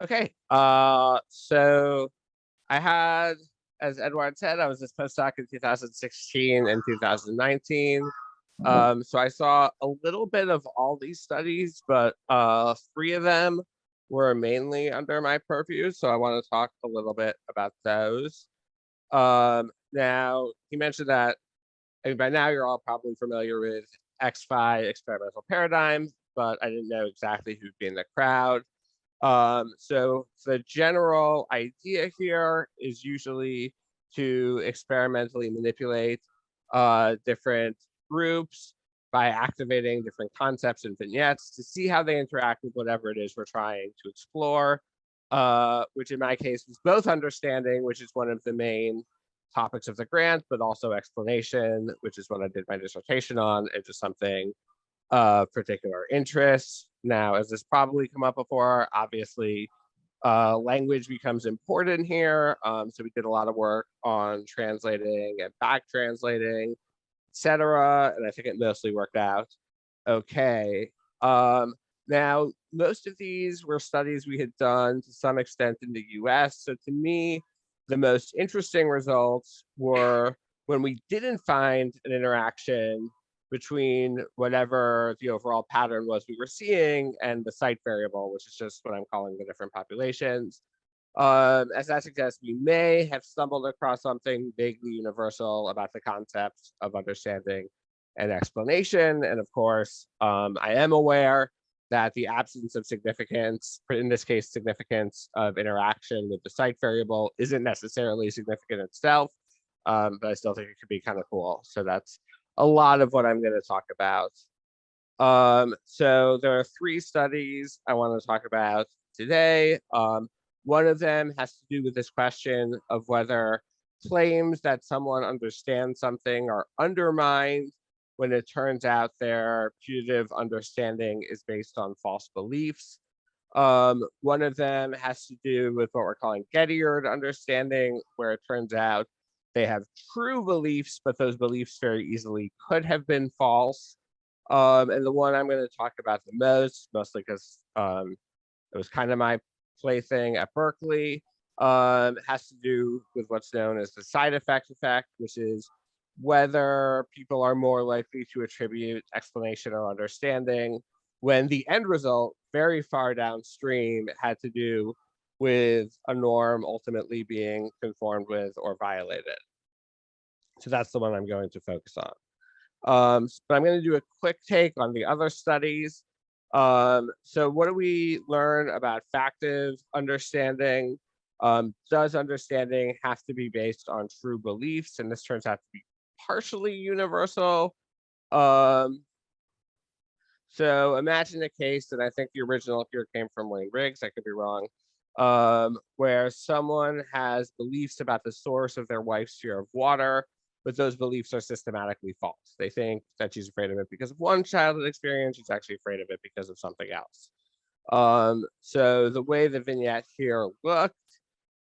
Okay. So I had, as Edward said, I was this postdoc in 2016 and 2019. So I saw a little bit of all these studies, but three of them were mainly under my purview. So I want to talk a little bit about those. Now, he mentioned that, I mean, by now you're all probably familiar with X-FI experimental paradigm, but I didn't know exactly who'd be in the crowd. So the general idea here is usually to experimentally manipulate different groups by activating different concepts and vignettes to see how they interact with whatever it is we're trying to explore, which in my case was both understanding, which is one of the main topics of the grant, but also explanation, which is what I did my dissertation on, and just something of particular interest. Now, as this probably come up before, obviously, language becomes important here. So we did a lot of work on translating and back translating, etc. And I think it mostly worked out okay. Now, most of these were studies we had done to some extent in the US. So to me, the most interesting results were when we didn't find an interaction between whatever the overall pattern was we were seeing and the site variable, which is just what I'm calling the different populations. As that suggests, we may have stumbled across something vaguely universal about the concepts of understanding and explanation. And of course, I am aware that the absence of significance, in this case, significance of interaction with the site variable, isn't necessarily significant itself, but I still think it could be kind of cool. So that's a lot of what I'm going to talk about. So there are three studies I want to talk about today. One of them has to do with this question of whether claims that someone understands something are undermined when it turns out their putative understanding is based on false beliefs. One of them has to do with what we're calling Gettiard understanding, where it turns out they have true beliefs, but those beliefs very easily could have been false. And the one I'm going to talk about the most, mostly because it was kind of my plaything at Berkeley, has to do with what's known as the side effect, which is whether people are more likely to attribute explanation or understanding when the end result, very far downstream, had to do with a norm ultimately being conformed with or violated. So that's the one I'm going to focus on. But I'm going to do a quick take on the other studies. So what do we learn about factive understanding? Does understanding have to be based on true beliefs? And this turns out to be partially universal. So imagine a case, and I think the original here came from Wayne Riggs, I could be wrong, where someone has beliefs about the source of their wife's fear of water, but those beliefs are systematically false. They think that she's afraid of it because of one childhood experience, she's actually afraid of it because of something else. So the way the vignette here looked,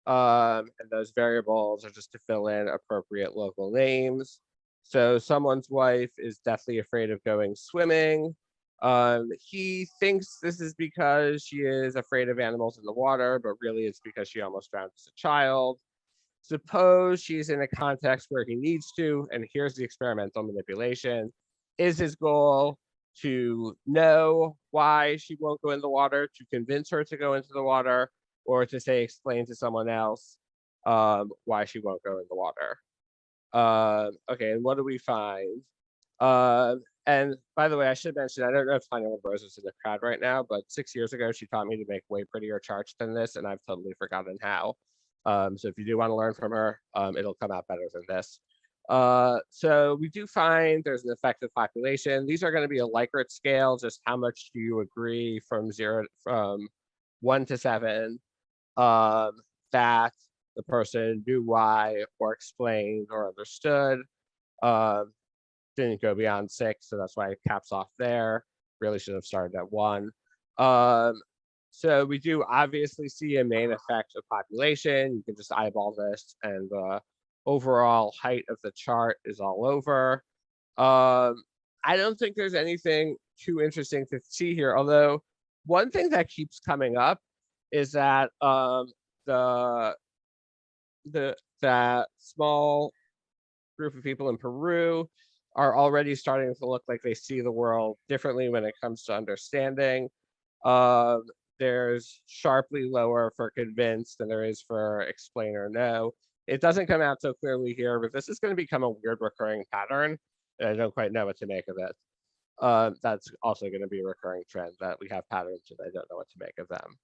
and those variables are just to fill in appropriate local names. So someone's wife is deathly afraid of going swimming. He thinks this is because she is afraid of animals in the water, but really it's because she almost drowned as a child. Suppose she's in a context where he needs to, and here's the experimental manipulation. Is his goal to know why she won't go in the water, to convince her to go into the water, or to say, explain to someone else why she won't go in the water? Okay, and what do we find? And by the way, I should mention, I don't know if Tanya Rose is in the crowd right now, but 6 years ago, she taught me to make way prettier charts than this, and I've totally forgotten how. So if you do want to learn from her, it'll come out better than this. So we do find there's an effective population. These are going to be a Likert scale, just how much do you agree from 1 to 7 that the person knew why or explained or understood. Didn't go beyond 6, so that's why it caps off there. Really should have started at 1. So we do obviously see a main effect of population. You can just eyeball this, and the overall height of the chart is all over. I don't think there's anything too interesting to see here, although one thing that keeps coming up is that the that small group of people in Peru are already starting to look like they see the world differently when it comes to understanding. Um, there's sharply lower for convinced than there is for explain or no. It doesn't come out so clearly here, but this is going to become a weird recurring pattern. And I don't quite know what to make of it. That's also going to be a recurring trend, that we have patterns and I don't know what to make of them.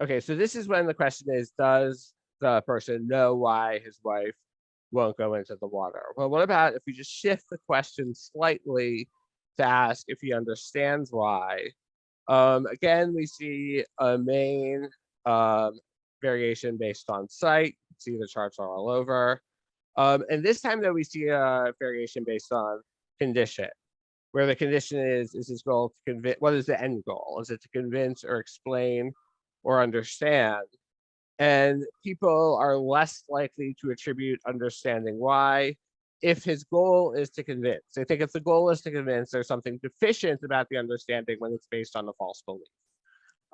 Okay, so this is when the question is, does the person know why his wife won't go into the water? Well, what about if we just shift the question slightly to ask if he understands why? Again, we see a main variation based on site. See the charts are all over. And this time, though, we see a variation based on condition, where the condition is his goal to convince, what is the end goal? Is it to convince or explain or understand? And people are less likely to attribute understanding why if his goal is to convince. I think if the goal is to convince, there's something deficient about the understanding when it's based on a false belief.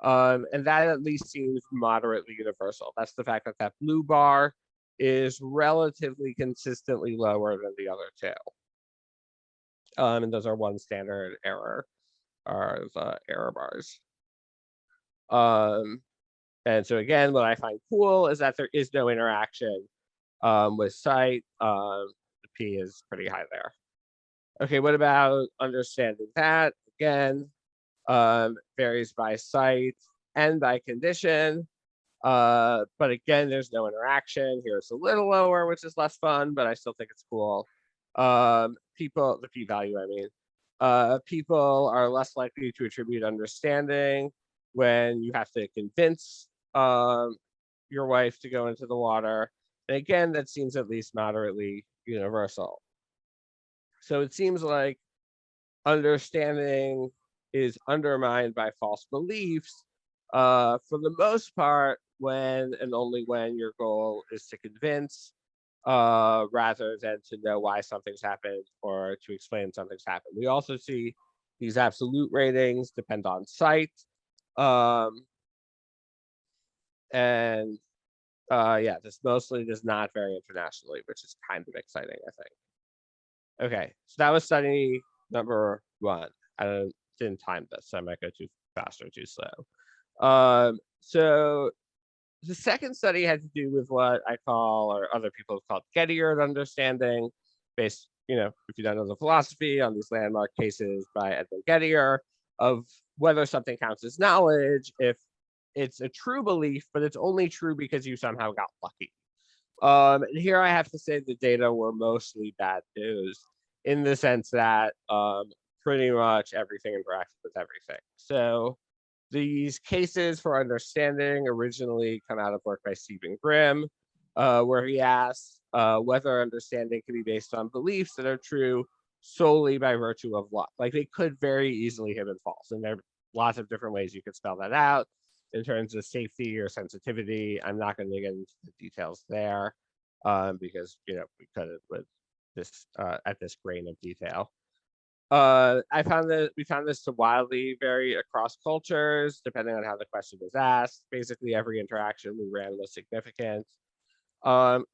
And that at least seems moderately universal. That's the fact that that blue bar is relatively consistently lower than the other two. And those are one standard error, are the error bars. And so again, what I find cool is that there is no interaction with site. The P is pretty high there. Okay, what about understanding that? Again, varies by site and by condition. But again, there's no interaction. Here it's a little lower, which is less fun, but I still think it's cool. People, the p-value, I mean, people are less likely to attribute understanding when you have to convince your wife to go into the water. And again, that seems at least moderately universal. So it seems like understanding is undermined by false beliefs for the most part when and only when your goal is to convince rather than to know why something's happened or to explain something's happened. We also see these absolute ratings depend on site. And yeah, this mostly does not vary internationally, which is kind of exciting, I think. Okay, so that was study number 1. I didn't time this, so I might go too fast or too slow. So the second study had to do with what I call, or other people have called, Gettier understanding, based, if you don't know the philosophy, on these landmark cases by Edmund Gettier of whether something counts as knowledge if it's a true belief, but it's only true because you somehow got lucky. And here I have to say the data were mostly bad news in the sense that pretty much everything interacted with everything. So these cases for understanding originally come out of work by Stephen Grimm, where he asks whether understanding can be based on beliefs that are true solely by virtue of luck. Like, they could very easily have been false, and there are lots of different ways you could spell that out in terms of safety or sensitivity. I'm not going to get into the details there because we could have with this at this grain of detail. We found this to wildly vary across cultures depending on how the question was asked. Basically, every interaction we ran was significant.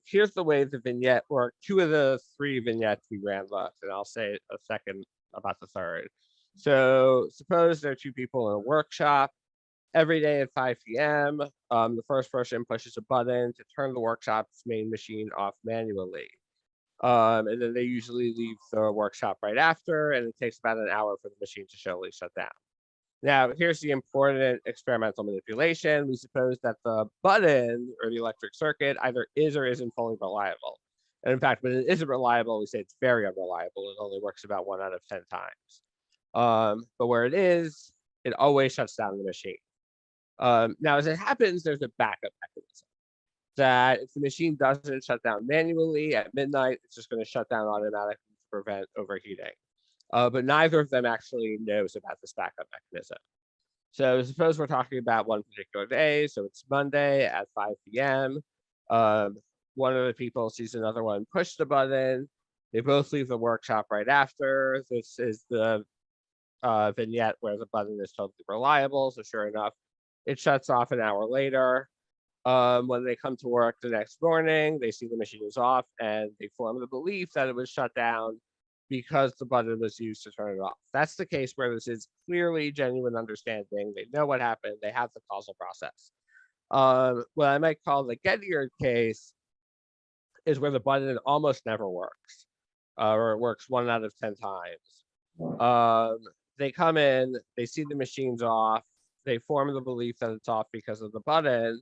Here's the way the vignette worked. 2 of the 3 vignettes we ran looked, and I'll say a second about the third. So suppose there are 2 people in a workshop. Every day at 5 p.m., the first person pushes a button to turn the workshop's main machine off manually. And then they usually leave the workshop right after, and it takes about an hour for the machine to slowly shut down. Now, here's the important experimental manipulation. We suppose that the button or the electric circuit either is or isn't fully reliable. And in fact, when it isn't reliable, we say it's very unreliable. It only works about 1 out of 10 times. But where it is, it always shuts down the machine. Now, as it happens, there's a backup mechanism that if the machine doesn't shut down manually at midnight, it's just going to shut down automatically to prevent overheating. But neither of them actually knows about this backup mechanism. So suppose we're talking about one particular day. So it's Monday at 5 p.m. One of the people sees another one push the button. They both leave the workshop right after. This is the vignette where the button is totally reliable. So sure enough, it shuts off an hour later. When they come to work the next morning, they see the machine is off and they form the belief that it was shut down because the button was used to turn it off. That's the case where this is clearly genuine understanding. They know what happened. They have the causal process. What I might call the Gettier case is where the button almost never works, or it works 1 out of 10 times. They come in, they see the machine's off, they form the belief that it's off because of the button.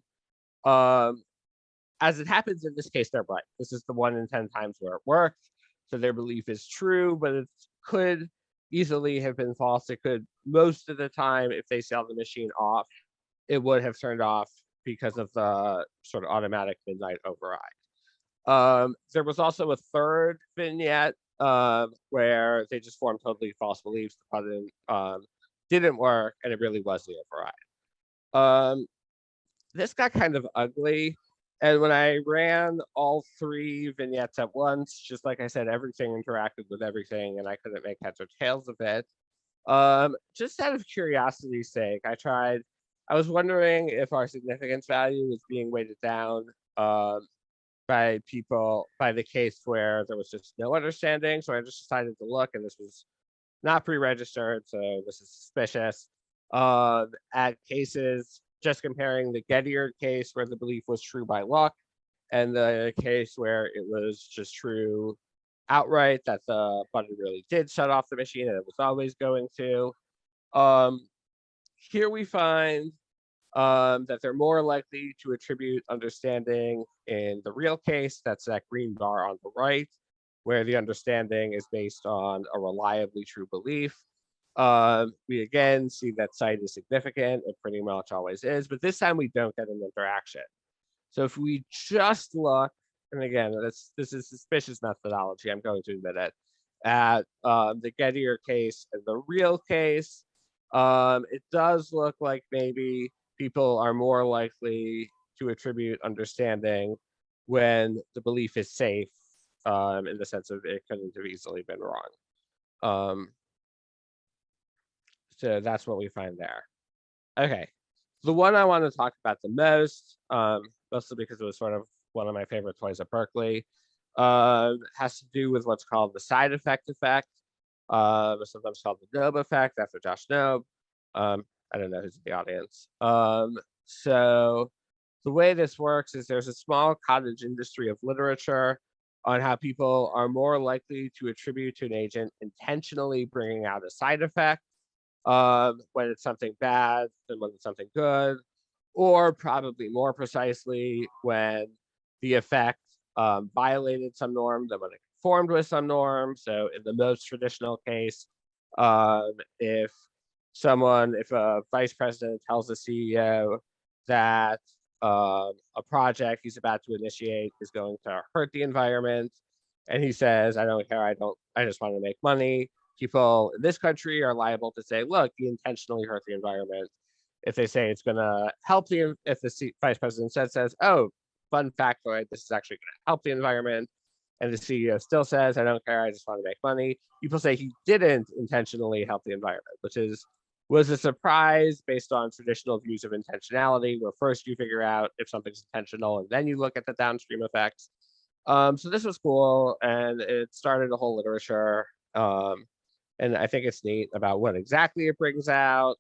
As it happens in this case, they're right. This is the 1 in 10 times where it worked. So their belief is true, but it could easily have been false. It could, most of the time, if they saw the machine off, it would have turned off because of the sort of automatic midnight override. There was also a third vignette where they just formed totally false beliefs. The button didn't work, and it really was the override. This got kind of ugly. And when I ran all 3 vignettes at once, just like I said, everything interacted with everything, and I couldn't make heads or tails of it. Just out of curiosity's sake, I was wondering if our significance value was being weighted down by the case where there was just no understanding. So I just decided to look, and this was not pre-registered, so this is suspicious. At cases, just comparing the Gettier case where the belief was true by luck and the case where it was just true outright that the button really did shut off the machine and it was always going to. Here we find that they're more likely to attribute understanding in the real case. That's that green bar on the right, where the understanding is based on a reliably true belief. We again see that sight is significant. It pretty much always is, but this time we don't get an interaction. So if we just look, and again, this is suspicious methodology, I'm going to admit it, at the Gettier case and the real case, it does look like maybe people are more likely to attribute understanding when the belief is safe, in the sense of it couldn't have easily been wrong. So that's what we find there. Okay, the one I want to talk about the most, mostly because it was sort of one of my favorite toys at Berkeley, has to do with what's called the side effect, sometimes called the Knob effect after Josh Knob. I don't know who's in the audience. So the way this works is there's a small cottage industry of literature on how people are more likely to attribute to an agent intentionally bringing out a side effect when it's something bad than when it's something good, or probably more precisely when the effect violated some norm than when it conformed with some norm. So in the most traditional case, if a vice president tells a CEO that a project he's about to initiate is going to hurt the environment, and he says, I don't care, I just want to make money, people in this country are liable to say, look, he intentionally hurt the environment. If they say it's going to help if the vice president says, oh, fun factoid, this is actually going to help the environment, and the CEO still says, I don't care, I just want to make money, people say he didn't intentionally help the environment, which was a surprise based on traditional views of intentionality, where first you figure out if something's intentional and then you look at the downstream effects. So this was cool, and it started a whole literature. And I think it's neat about what exactly it brings out.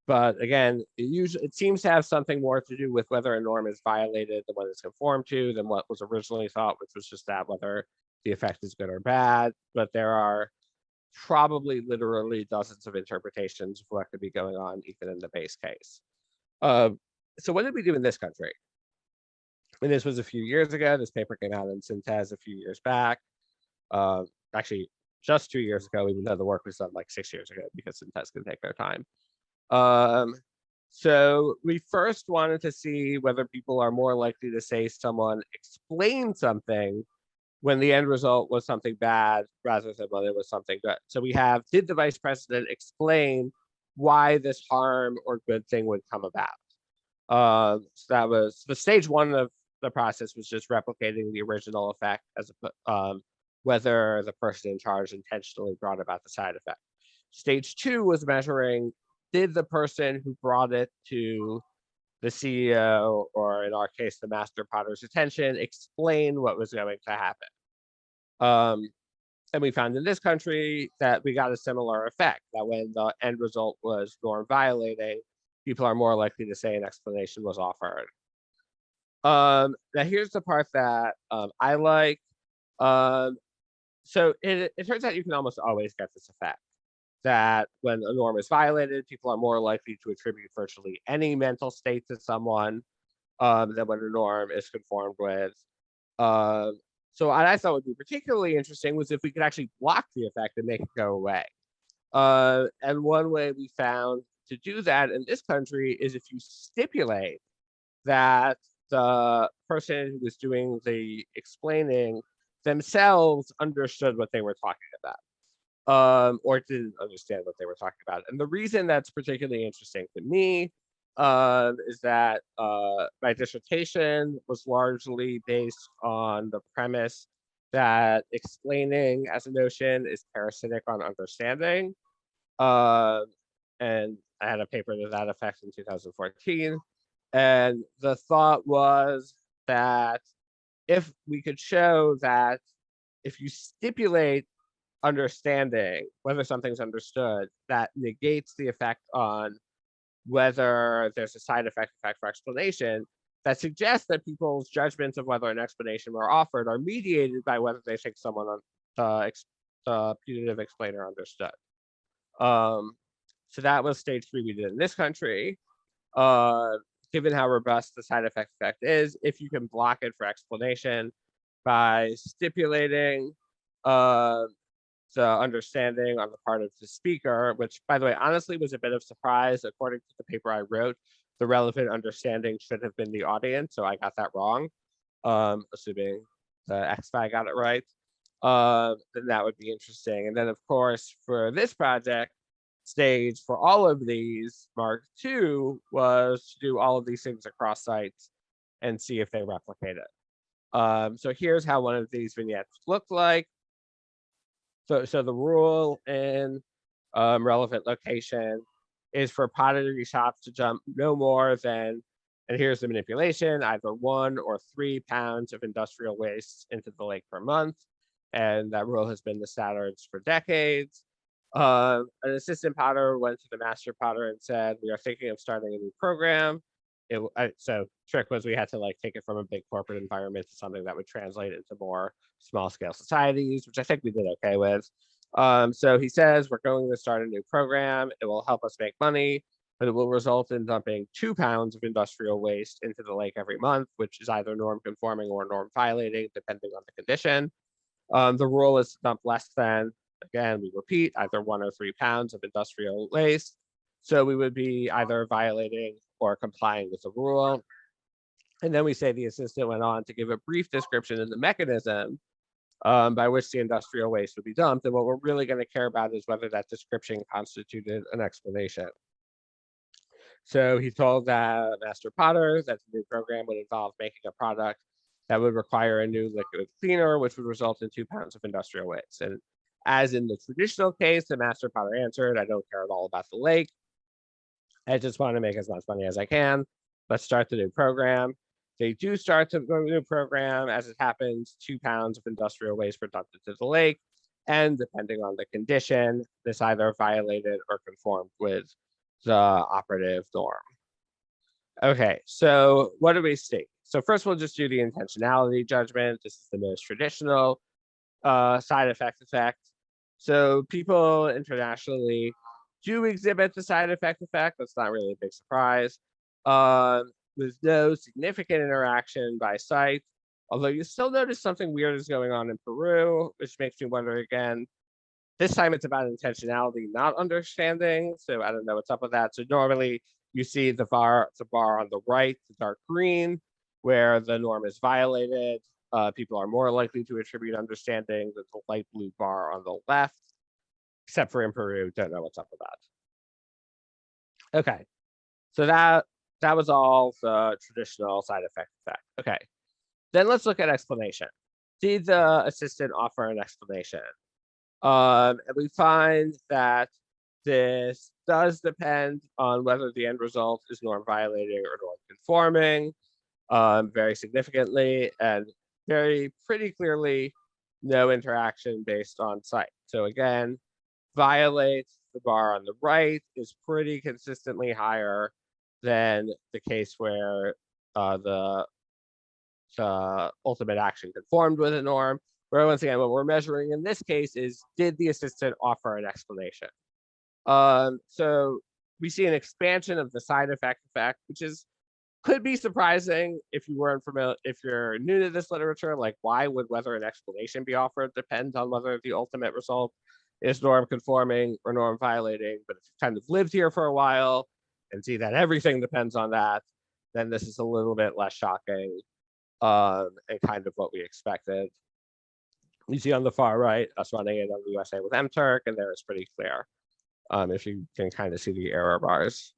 But again, it seems to have something more to do with whether a norm is violated than what it's conformed to than what was originally thought, which was just that whether the effect is good or bad. But there are probably literally dozens of interpretations of what could be going on even in the base case. So what did we do in this country? And this was a few years ago. This paper came out in Synthes a few years back. Actually, just 2 years ago, even though the work was done like 6 years ago, because Synthes can take their time. So we first wanted to see whether people are more likely to say someone explained something when the end result was something bad rather than when it was something good. So we have, did the vice president explain why this harm or good thing would come about? So that was the stage 1 of the process, was just replicating the original effect as whether the person in charge intentionally brought about the side effect. Stage 2 was measuring did the person who brought it to the CEO, or in our case, the master potter's attention, explain what was going to happen? And we found in this country that we got a similar effect, that when the end result was norm violating, people are more likely to say an explanation was offered. Now here's the part that I like. So it turns out you can almost always get this effect, that when a norm is violated, people are more likely to attribute virtually any mental state to someone than when a norm is conformed with. So what I thought would be particularly interesting was if we could actually block the effect and make it go away. And one way we found to do that in this country is if you stipulate that the person who was doing the explaining themselves understood what they were talking about, or didn't understand what they were talking about. And the reason that's particularly interesting to me is that my dissertation was largely based on the premise that explaining as a notion is parasitic on understanding. And I had a paper to that effect in 2014. And the thought was that if we could show that if you stipulate understanding, whether something's understood, that negates the effect on whether there's a side effect for explanation, that suggests that people's judgments of whether an explanation were offered are mediated by whether they think someone on the putative explainer understood. So that was stage 3 we did in this country. Given how robust the side effect is, if you can block it for explanation by stipulating the understanding on the part of the speaker, which, by the way, honestly was a bit of surprise. According to the paper I wrote, the relevant understanding should have been the audience, so I got that wrong, assuming the XFI got it right. Then that would be interesting. And then, of course, for this project, stage for all of these, Mark II, was to do all of these things across sites and see if they replicate it. So here's how one of these vignettes looked like. So the rule in relevant location is for pottery shops to dump no more than, and here's the manipulation, either 1 or 3 pounds of industrial waste into the lake per month. And that rule has been the standards for decades. An assistant potter went to the master potter and said, we are thinking of starting a new program. So trick was we had to like take it from a big corporate environment to something that would translate into more small scale societies, which I think we did okay with. So he says, we're going to start a new program. It will help us make money, but it will result in dumping 2 pounds of industrial waste into the lake every month, which is either norm conforming or norm violating, depending on the condition. The rule is to dump less than, again, we repeat, either 1 or 3 pounds of industrial waste. So we would be either violating or complying with the rule. And then we say the assistant went on to give a brief description of the mechanism by which the industrial waste would be dumped. And what we're really going to care about is whether that description constituted an explanation. So he told that master potter that the new program would involve making a product that would require a new liquid cleaner, which would result in 2 pounds of industrial waste. And as in the traditional case, the master potter answered, I don't care at all about the lake. I just want to make as much money as I can. Let's start the new program. They do start the new program. As it happens, 2 pounds of industrial waste were dumped into the lake. And depending on the condition, this either violated or conformed with the operative norm. Okay, so what do we see? So first we'll just do the intentionality judgment. This is the most traditional side effect. So people internationally do exhibit the side effect. That's not really a big surprise. With no significant interaction by site, although you still notice something weird is going on in Peru, which makes me wonder again. This time it's about intentionality, not understanding. So I don't know what's up with that. So normally you see the bar on the right, the dark green, where the norm is violated. People are more likely to attribute understanding than the light blue bar on the left, except for in Peru. Don't know what's up with that. Okay, so that was all the traditional side effect. Okay, then let's look at explanation. Did the assistant offer an explanation? And we find that this does depend on whether the end result is norm violating or norm conforming, very significantly, and pretty clearly no interaction based on site. So again, violates the bar on the right is pretty consistently higher than the case where the ultimate action conformed with a norm. Where once again, what we're measuring in this case is, did the assistant offer an explanation? So we see an expansion of the side effect, which could be surprising if you weren't familiar, if you're new to this literature. Like, why would whether an explanation be offered depend on whether the ultimate result is norm conforming or norm violating? But if you've kind of lived here for a while and see that everything depends on that, then this is a little bit less shocking, and kind of what we expected. You see on the far right, us running it on the USA with MTurk, and there it's pretty clear, if you can kind of see the error bars.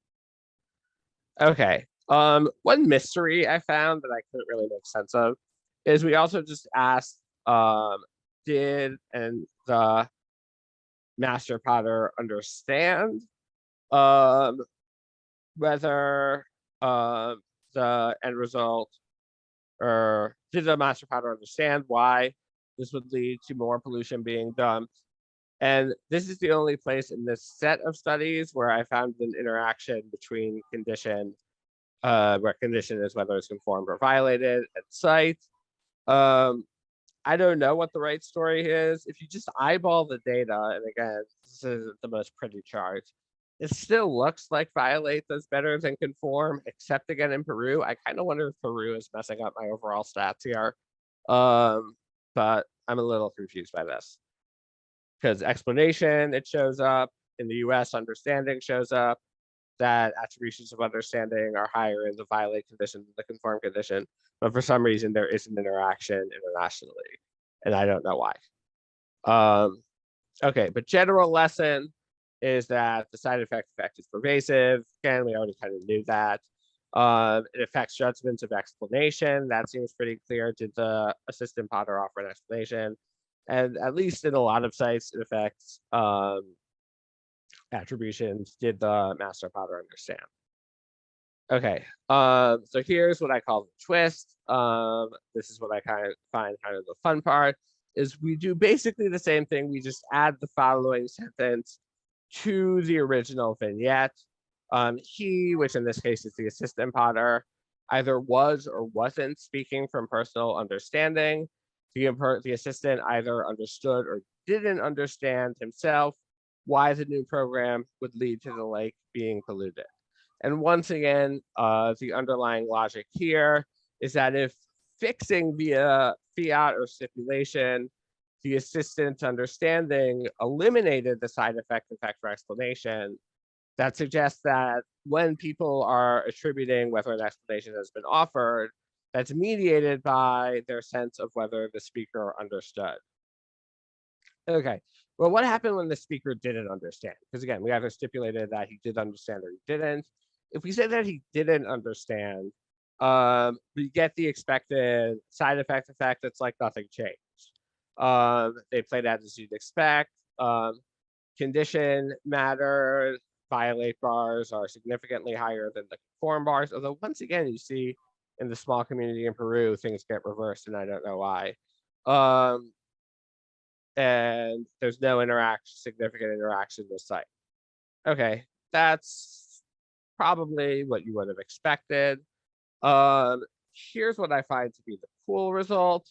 Okay, one mystery I found that I couldn't really make sense of is we also just asked, did the master potter understand whether the end result, or did the master potter understand why this would lead to more pollution being dumped? And this is the only place in this set of studies where I found an interaction between condition, where condition is whether it's conformed or violated, at site. I don't know what the right story is. If you just eyeball the data, and again, this isn't the most pretty chart, it still looks like violate does better than conform, except again in Peru. I kind of wonder if Peru is messing up my overall stats here. But I'm a little confused by this. Because explanation, it shows up. In the US, understanding shows up. That attributions of understanding are higher in the violate condition than the conform condition. But for some reason, there is an interaction internationally. And I don't know why. Okay, but general lesson is that the side effect is pervasive. Again, we already kind of knew that. It affects judgments of explanation. That seems pretty clear. Did the assistant potter offer an explanation? And at least in a lot of sites, it affects attributions. Did the master potter understand? Okay, so here's what I call the twist. This is what I kind of find kind of the fun part, is we do basically the same thing. We just add the following sentence to the original vignette. He, which in this case is the assistant potter, either was or wasn't speaking from personal understanding. The assistant either understood or didn't understand himself why the new program would lead to the lake being polluted. And once again, the underlying logic here is that if fixing via fiat or stipulation, the assistant's understanding eliminated the side effect or explanation, that suggests that when people are attributing whether an explanation has been offered, that's mediated by their sense of whether the speaker understood. Okay, well, what happened when the speaker didn't understand? Because again, we either stipulated that he did understand or he didn't. If we say that he didn't understand, we get the expected side effect. It's like nothing changed. They played out as you'd expect. Condition matter, violate bars are significantly higher than the conform bars. Although once again, you see in the small community in Peru, things get reversed, and I don't know why. And there's no significant interaction with site. Okay, that's probably what you would have expected. Here's what I find to be the cool result.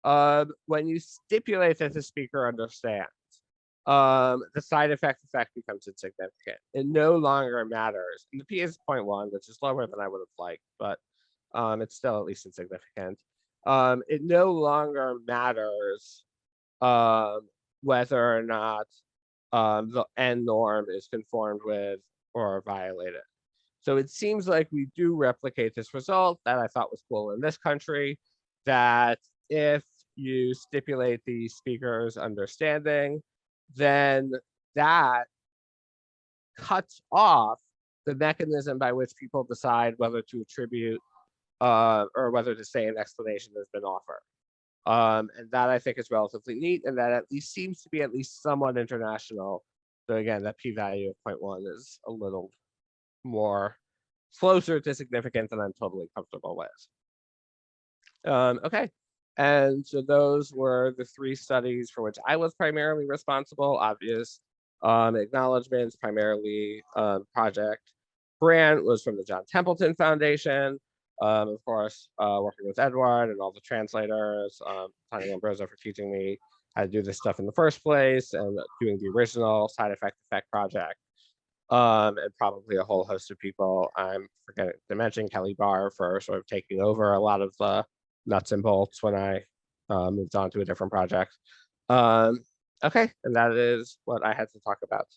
When you stipulate that the speaker understands, the side effect becomes insignificant. It no longer matters. And the P is 0.1, which is lower than I would have liked, but it's still at least insignificant. It no longer matters whether or not the end norm is conformed with or violated. So it seems like we do replicate this result that I thought was cool in this country, that if you stipulate the speaker's understanding, then that cuts off the mechanism by which people decide whether to attribute or whether to say an explanation has been offered. And that I think is relatively neat, and that at least seems to be at least somewhat international So again, that p-value of 0.1 is a little more closer to significant than I'm totally comfortable with. Okay, and so those were the 3 studies for which I was primarily responsible. Obvious acknowledgements, primarily project grant was from the John Templeton Foundation. Of course, working with Edward and all the translators, Tony Ambroso for teaching me how to do this stuff in the first place, and doing the original side effect project. And probably a whole host of people. I'm forgetting to mention Kelly Barr for sort of taking over a lot of the nuts and bolts when I moved on to a different project. Okay, and that is what I had to talk about.